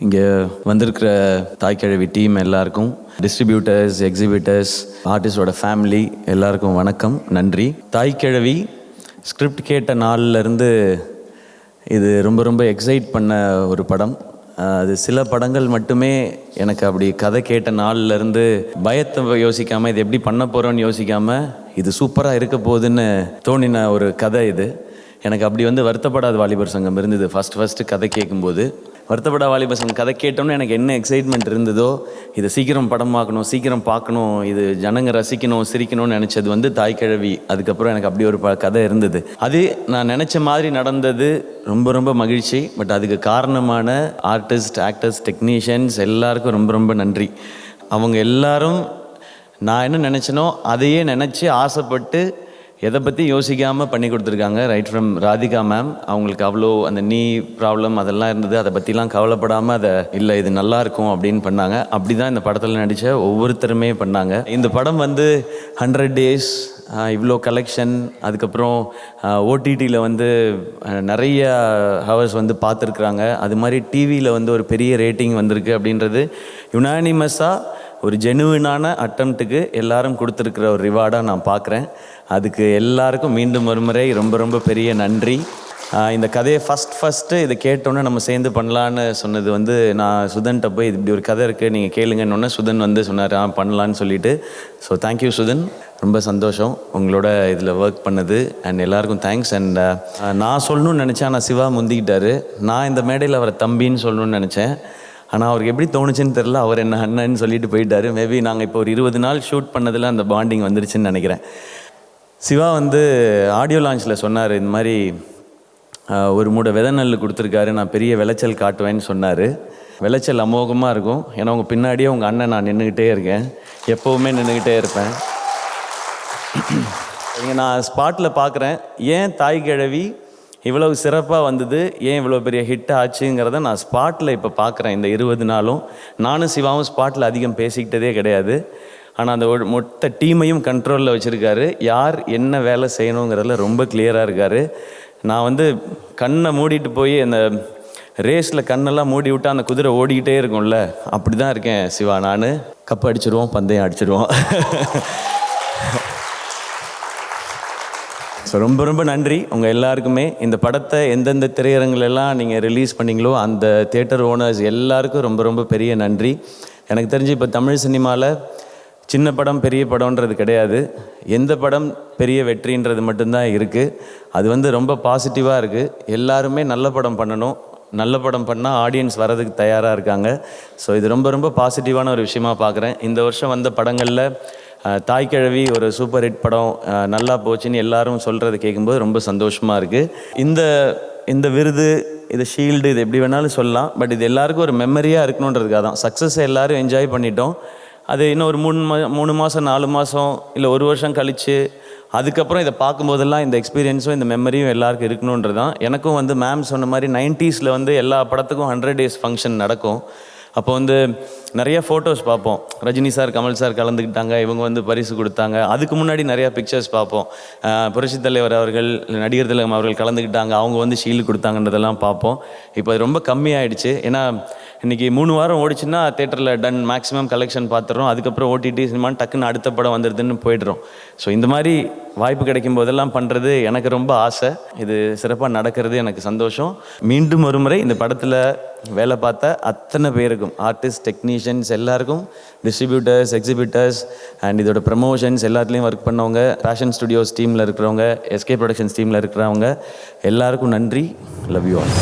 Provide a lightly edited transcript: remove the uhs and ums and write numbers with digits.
இங்கே வந்திருக்கிற தாய்க்கிழவி டீம் எல்லாருக்கும், டிஸ்ட்ரிபியூட்டர்ஸ், எக்ஸிபிட்டர்ஸ், ஆர்டிஸ்டோட ஃபேமிலி எல்லாருக்கும் வணக்கம், நன்றி. தாய்க்கிழவி ஸ்கிரிப்ட் கேட்ட நாள்லேருந்து இது ரொம்ப ரொம்ப எக்ஸைட் பண்ண ஒரு படம். அது சில படங்கள் மட்டுமே எனக்கு அப்படி கதை கேட்ட நாள்லேருந்து பயத்தை யோசிக்காமல் இது எப்படி பண்ண போகிறோன்னு யோசிக்காமல் இது சூப்பராக இருக்க போகுதுன்னு தோணின ஒரு கதை இது. எனக்கு அப்படி வருத்தப்படாத வாலிபர் சங்கம் இருந்தது ஃபஸ்ட்டு கதை கேட்கும்போது. வருத்தப்படாத வாலிபர் சங்கம் கதை கேட்டோன்னு எனக்கு என்ன எக்ஸைட்மெண்ட் இருந்ததோ, இதை சீக்கிரம் படமாக்கணும், சீக்கிரம் பார்க்கணும், இது ஜனங்க ரசிக்கணும், சிரிக்கணும்னு நினச்சது தாய்க்கிழவி. அதுக்கப்புறம் எனக்கு அப்படி ஒரு கதை இருந்தது. அது நான் நினச்ச மாதிரி நடந்தது, ரொம்ப ரொம்ப மகிழ்ச்சி. பட் அதுக்கு காரணமான ஆர்டிஸ்ட், ஆக்டர்ஸ், டெக்னீஷியன்ஸ் எல்லாருக்கும் ரொம்ப ரொம்ப நன்றி. அவங்க எல்லாரும் நான் என்ன நினச்சனோ அதையே நினச்சி ஆசைப்பட்டு எதை பற்றி யோசிக்காமல் பண்ணி கொடுத்துருக்காங்க. ரைட் ஃப்ரம் ராதிகா மேம், அவங்களுக்கு அவ்வளோ அந்த நீ ப்ராப்ளம் அதெல்லாம் இருந்தது, அதை பற்றிலாம் கவலைப்படாமல் அதை இல்லை இது நல்லா இருக்கும் அப்படின்னு பண்ணாங்க. அப்படி தான் இந்த படத்தில் நடித்த ஒவ்வொருத்தருமே பண்ணாங்க. இந்த படம் 100 days, இவ்வளோ கலெக்ஷன், அதுக்கப்புறம் ஓடிடியில் நிறைய ஹவர்ஸ் பார்த்துருக்குறாங்க. அது மாதிரி டிவியில் ஒரு பெரிய ரேட்டிங் வந்திருக்கு அப்படின்றது யுனானிமஸாக ஒரு ஜெனுவினான அட்டம்ப்ட்டுக்கு எல்லாரும் கொடுத்துருக்கிற ஒரு ரிவார்டாக நான் பார்க்குறேன். அதுக்கு எல்லாருக்கும் மீண்டும் ஒரு முறை ரொம்ப ரொம்ப பெரிய நன்றி. இந்த கதையை ஃபஸ்ட்டு இதை கேட்டோன்னே நம்ம சேர்ந்து பண்ணலான்னு சொன்னது நான் சுதன்கிட்ட போய் இப்படி ஒரு கதை இருக்குது நீங்கள் கேளுங்கன்னொன்னே சுதன் சொன்னார் பண்ணலான்னு சொல்லிட்டு. ஸோ தேங்க்யூ சுதன், ரொம்ப சந்தோஷம் உங்களோட இதில் ஒர்க் பண்ணது. அண்ட் எல்லாருக்கும் தேங்க்ஸ். அண்ட் நான் சொல்லணும்னு நினச்சேன், ஆனால் சிவா முந்திக்கிட்டாரு. நான் இந்த மேடையில் அவரை தம்பின்னு சொல்லணும்னு நினச்சேன், ஆனால் அவருக்கு எப்படி தோணுச்சுன்னு தெரில, அவர் என்ன அண்ணன்னு சொல்லிட்டு போயிட்டார். மேபி நாங்கள் இப்போ ஒரு 20 நாள் ஷூட் பண்ணதில் அந்த பாண்டிங் வந்துருச்சுன்னு நினைக்கிறேன். சிவா ஆடியோ லான்ச்சில் சொன்னார், இந்த மாதிரி ஒரு மூடை விதை நெல் கொடுத்துருக்காரு, நான் பெரிய விளைச்சல் காட்டுவேன்னு சொன்னார். விளைச்சல் அமோகமாக இருக்கும். ஏன்னா உங்கள் பின்னாடியே உங்கள் அண்ணன் நான் நின்றுக்கிட்டே இருக்கேன், எப்போவுமே நின்றுக்கிட்டே இருப்பேன். இங்கே நான் ஸ்பாட்டில் பார்க்குறேன், ஏன் தாய்க்கிழவி இவ்வளவு சிறப்பாக வந்தது, ஏன் இவ்வளோ பெரிய ஹிட் ஆச்சுங்கிறத நான் ஸ்பாட்டில் இப்போ பார்க்குறேன். இந்த 20 நாளும் நானும் சிவாவும் ஸ்பாட்டில் அதிகம் பேசிக்கிட்டதே கிடையாது. ஆனால் அந்த மொத்த டீமையும் கண்ட்ரோலில் வச்சுருக்காரு. யார் என்ன வேலை செய்யணுங்கிறதுல ரொம்ப கிளியராக இருக்கார். நான் கண்ணை மூடிட்டு போய் அந்த ரேஸில் கண்ணெல்லாம் மூடி விட்டால் அந்த குதிரை ஓடிக்கிட்டே இருக்கும்ல, அப்படி தான் இருக்கேன் சிவா. நான் கப் அடிச்சிடுவோம், பந்தயம் அடிச்சிடுவோம். ஸோ ரொம்ப ரொம்ப நன்றி உங்கள் எல்லாருக்குமே. இந்த படத்தை எந்தெந்த திரையரங்குலெல்லாம் நீங்கள் ரிலீஸ் பண்ணிங்களோ அந்த தியேட்டர் ஓனர்ஸ் எல்லாருக்கும் ரொம்ப ரொம்ப பெரிய நன்றி. எனக்கு தெரிஞ்சு இப்போ தமிழ் சினிமாவில் சின்ன படம் பெரிய படம்ன்றது கிடையாது, எந்த படம் பெரிய வெற்றின்றது மட்டும்தான் இருக்குது. அது ரொம்ப பாசிட்டிவாக இருக்குது. எல்லாருமே நல்ல படம் பண்ணணும், நல்ல படம் பண்ணால் ஆடியன்ஸ் வரதுக்கு தயாராக இருக்காங்க. ஸோ இது ரொம்ப ரொம்ப பாசிட்டிவான ஒரு விஷயமாக பார்க்குறேன். இந்த வருஷம் வந்த படங்களில் தாய்க்கிழவி ஒரு சூப்பர் ஹிட் படம், நல்லா போச்சுன்னு எல்லாரும் சொல்கிறத கேட்கும்போது ரொம்ப சந்தோஷமாக இருக்குது. இந்த விருது, இது ஷீல்டு, இது எப்படி வேணாலும் சொல்லலாம். பட் இது எல்லாருக்கும் ஒரு மெமரியாக இருக்கணுன்றதுக்காக தான். சக்ஸஸை எல்லோரும் என்ஜாய் பண்ணிட்டோம். அது இன்னும் ஒரு 3 மாதம் 4 மாதம் இல்லை 1 வருஷம் கழித்து அதுக்கப்புறம் இதை பார்க்கும்போதெல்லாம் இந்த எக்ஸ்பீரியன்ஸும் இந்த மெமரியும் எல்லாருக்கும் இருக்கணுன்றது தான். எனக்கும் மேம் சொன்ன மாதிரி 90s எல்லா படத்துக்கும் 100 days ஃபங்க்ஷன் நடக்கும். அப்போ நிறைய ஃபோட்டோஸ் பார்ப்போம். ரஜினி சார், கமல் சார் கலந்துக்கிட்டாங்க, இவங்க பரிசு கொடுத்தாங்க. அதுக்கு முன்னாடி நிறையா பிக்சர்ஸ் பார்ப்போம். புரட்சித் தலைவர் அவர்கள், நடிகர் திலகம் அவர்கள் கலந்துக்கிட்டாங்க, அவங்க ஷீல்டு கொடுத்தாங்கன்றதெல்லாம் பார்ப்போம். இப்போ அது ரொம்ப கம்மியாயிடுச்சு. ஏன்னா இன்றைக்கி 3 வாரம் ஓடிச்சுன்னா தேட்டரில் டன், மேக்ஸிமம் கலெக்ஷன் பார்த்துறோம். அதுக்கப்புறம் ஓடிடி சினிமான்னு டக்குன்னு அடுத்த படம் வந்துடுதுன்னு போய்ட்றோம். ஸோ இந்த மாதிரி வாய்ப்பு கிடைக்கும் போதெல்லாம் பண்ணுறது எனக்கு ரொம்ப ஆசை. இது சிறப்பாக நடக்கிறது எனக்கு சந்தோஷம். மீண்டும் ஒரு முறை இந்த படத்தில் வேலை பார்த்த அத்தனை பேருக்கும், ஆர்டிஸ்ட், டெக்னீஷியன்ஸ் எல்லாருக்கும், டிஸ்ட்ரிபியூட்டர்ஸ், எக்ஸிபிட்டர்ஸ் அண்ட் இதோட ப்ரமோஷன்ஸ் எல்லாத்துலேயும் ஒர்க் பண்ணவங்க, பேஷன் ஸ்டுடியோஸ் டீமில் இருக்கிறவங்க, எஸ்கே ப்ரொடக்ஷன்ஸ் டீமில் இருக்கிறவங்க எல்லாருக்கும் நன்றி. Love you all.